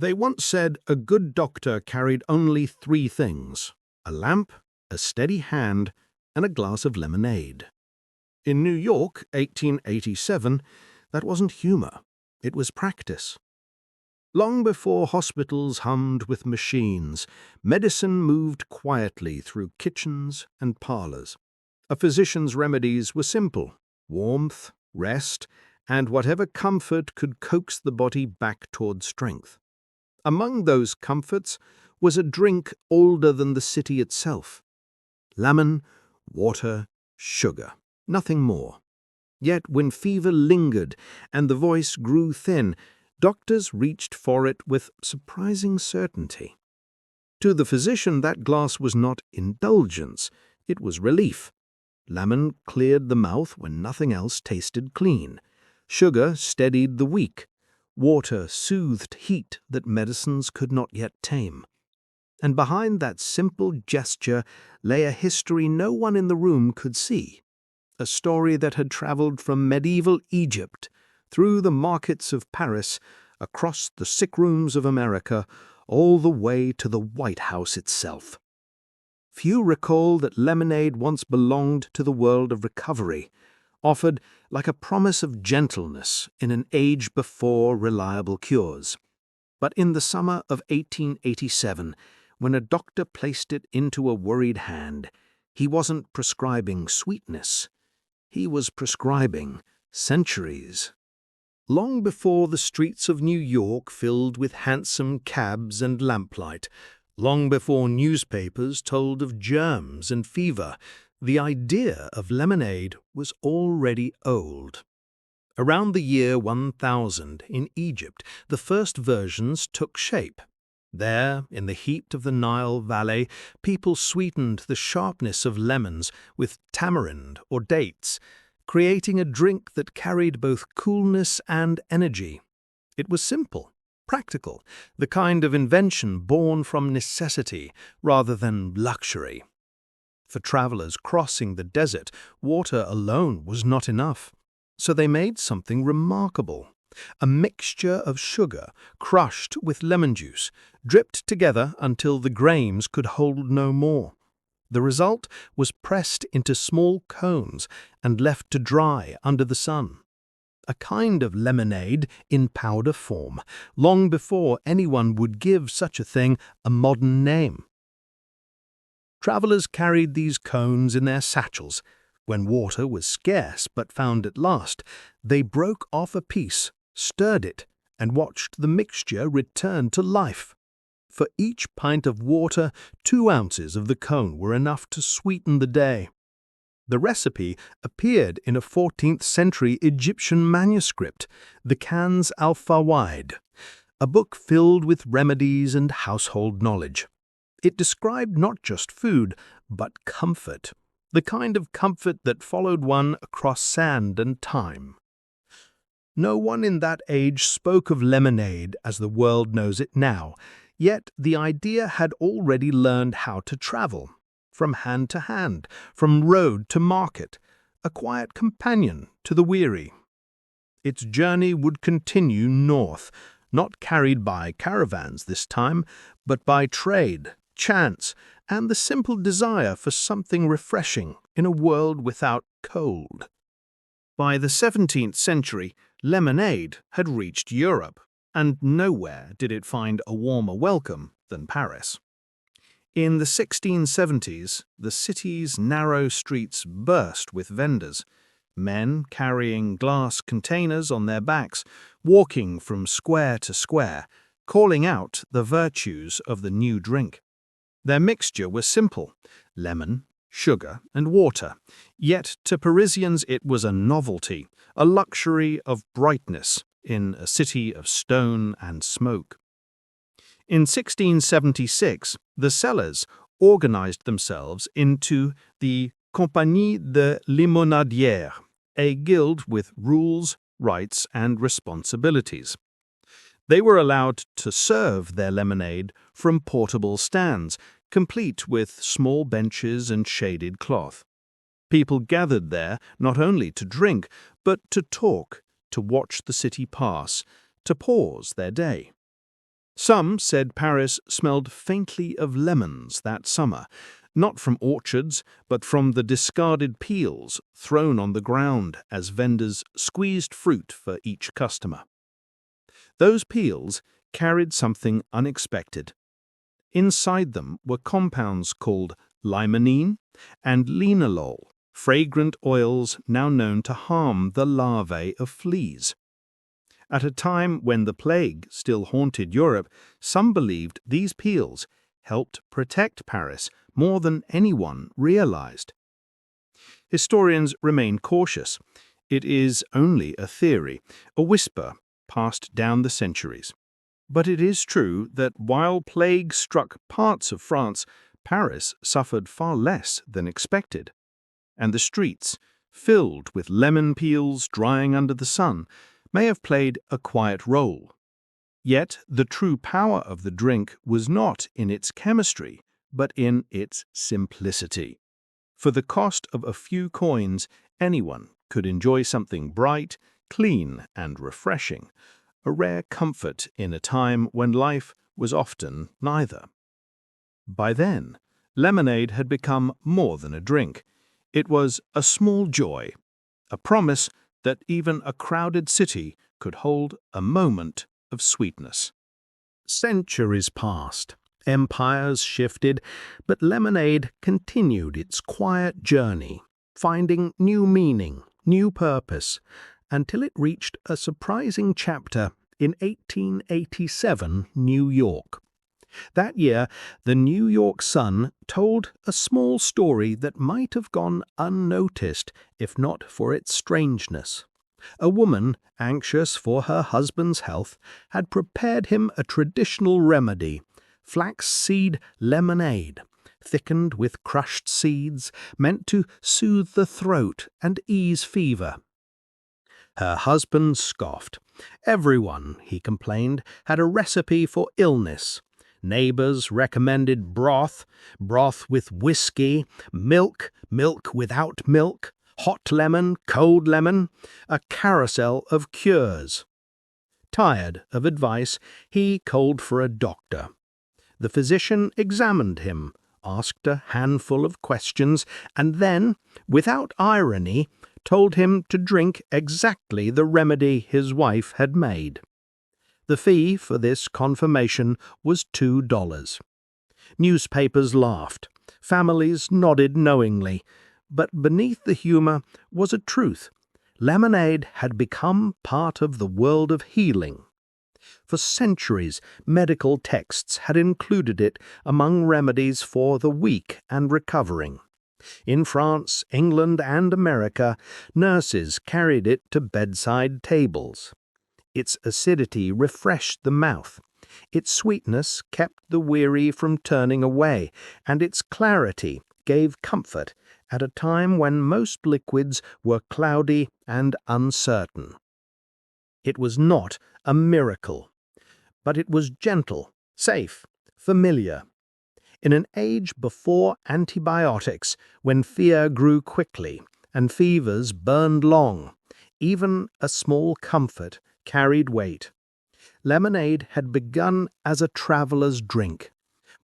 They once said a good doctor carried only three things: a lamp, a steady hand, and a glass of lemonade. In New York, 1887, that wasn't humor, it was practice. Long before hospitals hummed with machines, medicine moved quietly through kitchens and parlors. A physician's remedies were simple: warmth, rest, and whatever comfort could coax the body back toward strength. Among those comforts was a drink older than the city itself: lemon, water, sugar, nothing more. Yet when fever lingered and the voice grew thin, doctors reached for it with surprising certainty. To the physician, that glass was not indulgence, it was relief. Lemon cleared the mouth when nothing else tasted clean. Sugar steadied the weak. Water soothed heat that medicines could not yet tame. And behind that simple gesture lay a history no one in the room could see. A story that had traveled from medieval Egypt, through the markets of Paris, across the sick rooms of America, all the way to the White House itself. Few recall that lemonade once belonged to the world of recovery, offered like a promise of gentleness in an age before reliable cures. But in the summer of 1887, when a doctor placed it into a worried hand, he wasn't prescribing sweetness. He was prescribing centuries. Long before the streets of New York filled with hansom cabs and lamplight, long before newspapers told of germs and fever, the idea of lemonade was already old. Around the year 1000, in Egypt, the first versions took shape. There, in the heat of the Nile Valley, people sweetened the sharpness of lemons with tamarind or dates, creating a drink that carried both coolness and energy. It was simple, practical, the kind of invention born from necessity rather than luxury. For travelers crossing the desert, water alone was not enough. So they made something remarkable: a mixture of sugar crushed with lemon juice, dripped together until the grains could hold no more. The result was pressed into small cones and left to dry under the sun. A kind of lemonade in powder form, long before anyone would give such a thing a modern name. Travelers carried these cones in their satchels. When water was scarce but found at last, they broke off a piece, stirred it, and watched the mixture return to life. For each pint of water, 2 ounces of the cone were enough to sweeten the day. The recipe appeared in a 14th century Egyptian manuscript, the Kanz al-Fawaid, a book filled with remedies and household knowledge. It described not just food, but comfort, the kind of comfort that followed one across sand and time. No one in that age spoke of lemonade as the world knows it now, yet the idea had already learned how to travel, from hand to hand, from road to market, a quiet companion to the weary. Its journey would continue north, not carried by caravans this time, but by trade, chance, and the simple desire for something refreshing in a world without cold. By the 17th century, lemonade had reached Europe, and nowhere did it find a warmer welcome than Paris. In the 1670s, the city's narrow streets burst with vendors, men carrying glass containers on their backs, walking from square to square, calling out the virtues of the new drink. Their mixture was simple: lemon, sugar, and water. Yet to Parisians it was a novelty, a luxury of brightness in a city of stone and smoke. In 1676, the sellers organized themselves into the Compagnie de Limonadière, a guild with rules, rights, and responsibilities. They were allowed to serve their lemonade from portable stands, complete with small benches and shaded cloth. People gathered there not only to drink, but to talk, to watch the city pass, to pause their day. Some said Paris smelled faintly of lemons that summer, not from orchards, but from the discarded peels thrown on the ground as vendors squeezed fruit for each customer. Those peels carried something unexpected. Inside them were compounds called limonene and linalool, fragrant oils now known to harm the larvae of fleas. At a time when the plague still haunted Europe, some believed these peels helped protect Paris more than anyone realized. Historians remain cautious. It is only a theory, a whisper passed down the centuries. But it is true that while plague struck parts of France, Paris suffered far less than expected. And the streets, filled with lemon peels drying under the sun, may have played a quiet role. Yet the true power of the drink was not in its chemistry, but in its simplicity. For the cost of a few coins, anyone could enjoy something bright, clean, and refreshing, a rare comfort in a time when life was often neither. By then, lemonade had become more than a drink. It was a small joy, a promise that even a crowded city could hold a moment of sweetness. Centuries passed, empires shifted, but lemonade continued its quiet journey, finding new meaning, new purpose, until it reached a surprising chapter in 1887 New York. That year, the New York Sun told a small story that might have gone unnoticed if not for its strangeness. A woman, anxious for her husband's health, had prepared him a traditional remedy, flaxseed lemonade, thickened with crushed seeds, meant to soothe the throat and ease fever. Her husband scoffed. Everyone, he complained, had a recipe for illness. Neighbors recommended broth with whiskey, milk without milk, hot lemon, cold lemon, a carousel of cures. Tired of advice, he called for a doctor. The physician examined him, asked a handful of questions, and then, without irony, told him to drink exactly the remedy his wife had made. The fee for this confirmation was $2. Newspapers laughed. Families nodded knowingly. But beneath the humor was a truth. Lemonade had become part of the world of healing. For centuries, medical texts had included it among remedies for the weak and recovering. In France, England, and America, nurses carried it to bedside tables. Its acidity refreshed the mouth. Its sweetness kept the weary from turning away, and its clarity gave comfort at a time when most liquids were cloudy and uncertain. It was not a miracle, but it was gentle, safe, familiar. In an age before antibiotics, when fear grew quickly and fevers burned long, even a small comfort carried weight. Lemonade had begun as a traveler's drink.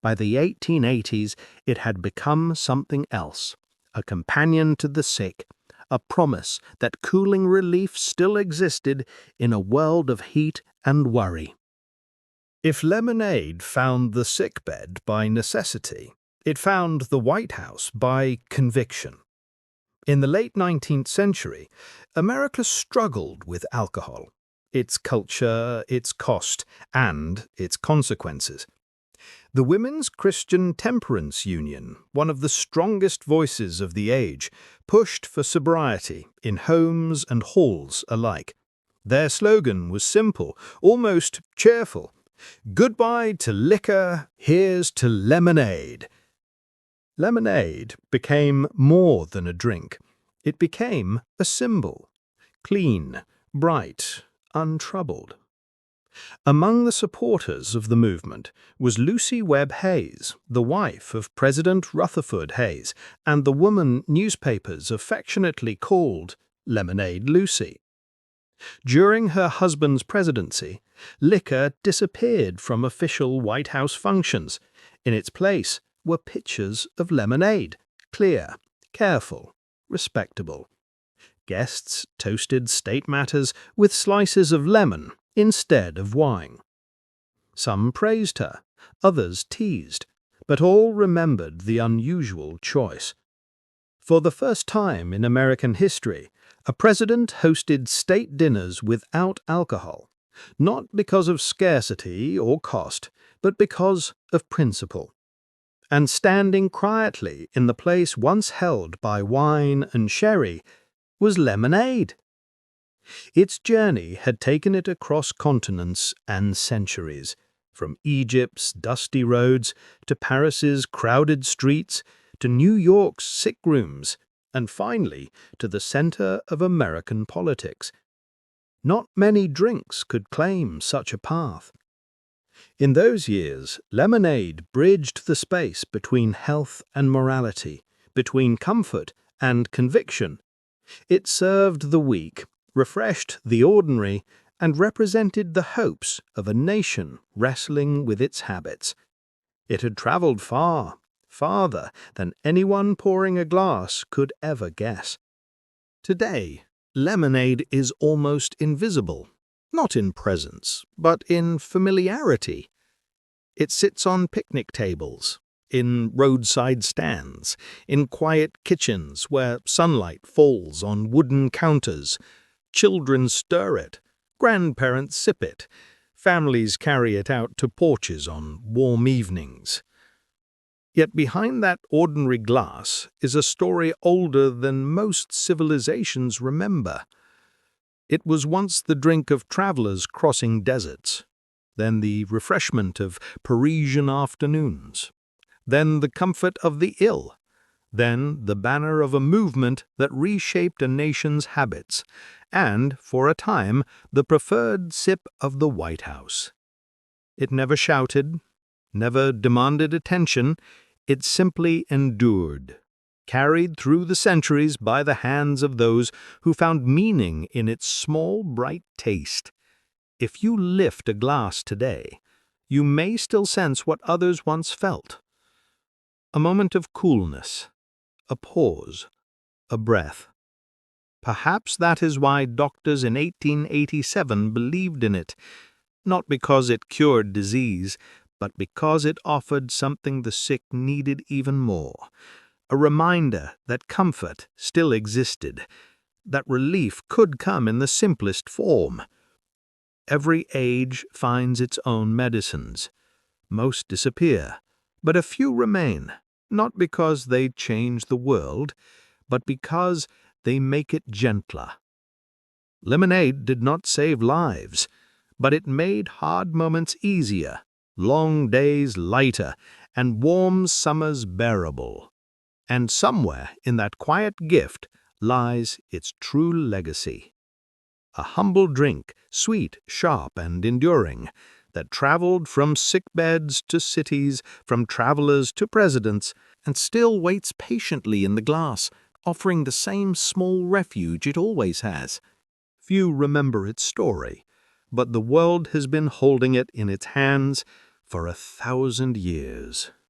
By the 1880s, it had become something else, a companion to the sick, a promise that cooling relief still existed in a world of heat and worry. If lemonade found the sickbed by necessity, it found the White House by conviction. In the late 19th century, America struggled with alcohol, its culture, its cost, and its consequences. The Women's Christian Temperance Union, one of the strongest voices of the age, pushed for sobriety in homes and halls alike. Their slogan was simple, almost cheerful. "Goodbye to liquor, here's to lemonade." Lemonade became more than a drink. It became a symbol. Clean, bright, untroubled. Among the supporters of the movement was Lucy Webb Hayes, the wife of President Rutherford Hayes, and the woman newspapers affectionately called Lemonade Lucy. During her husband's presidency, liquor disappeared from official White House functions. In its place were pitchers of lemonade, clear, careful, respectable. Guests toasted state matters with slices of lemon instead of wine. Some praised her, others teased, but all remembered the unusual choice. For the first time in American history, a president hosted state dinners without alcohol, not because of scarcity or cost, but because of principle. And standing quietly in the place once held by wine and sherry was lemonade. Its journey had taken it across continents and centuries, from Egypt's dusty roads to Paris's crowded streets to New York's sick rooms, and finally to the center of American politics. Not many drinks could claim such a path. In those years, lemonade bridged the space between health and morality, between comfort and conviction. It served the weak, refreshed the ordinary, and represented the hopes of a nation wrestling with its habits. It had traveled far, farther than anyone pouring a glass could ever guess. Today, lemonade is almost invisible, not in presence, but in familiarity. It sits on picnic tables, in roadside stands, in quiet kitchens where sunlight falls on wooden counters. Children stir it, grandparents sip it, families carry it out to porches on warm evenings. Yet behind that ordinary glass is a story older than most civilizations remember. It was once the drink of travelers crossing deserts, then the refreshment of Parisian afternoons, then the comfort of the ill, then the banner of a movement that reshaped a nation's habits, and, for a time, the preferred sip of the White House. It never shouted, never demanded attention. It simply endured, carried through the centuries by the hands of those who found meaning in its small, bright taste. If you lift a glass today, you may still sense what others once felt. A moment of coolness, a pause, a breath. Perhaps that is why doctors in 1887 believed in it, not because it cured disease, but because it offered something the sick needed even more, a reminder that comfort still existed, that relief could come in the simplest form. Every age finds its own medicines. Most disappear, but a few remain, not because they change the world, but because they make it gentler. Lemonade did not save lives, but it made hard moments easier, long days lighter, and warm summers bearable. And somewhere in that quiet gift lies its true legacy. A humble drink, sweet, sharp, and enduring, that traveled from sickbeds to cities, from travelers to presidents, and still waits patiently in the glass, offering the same small refuge it always has. Few remember its story, but the world has been holding it in its hands for 1,000 years.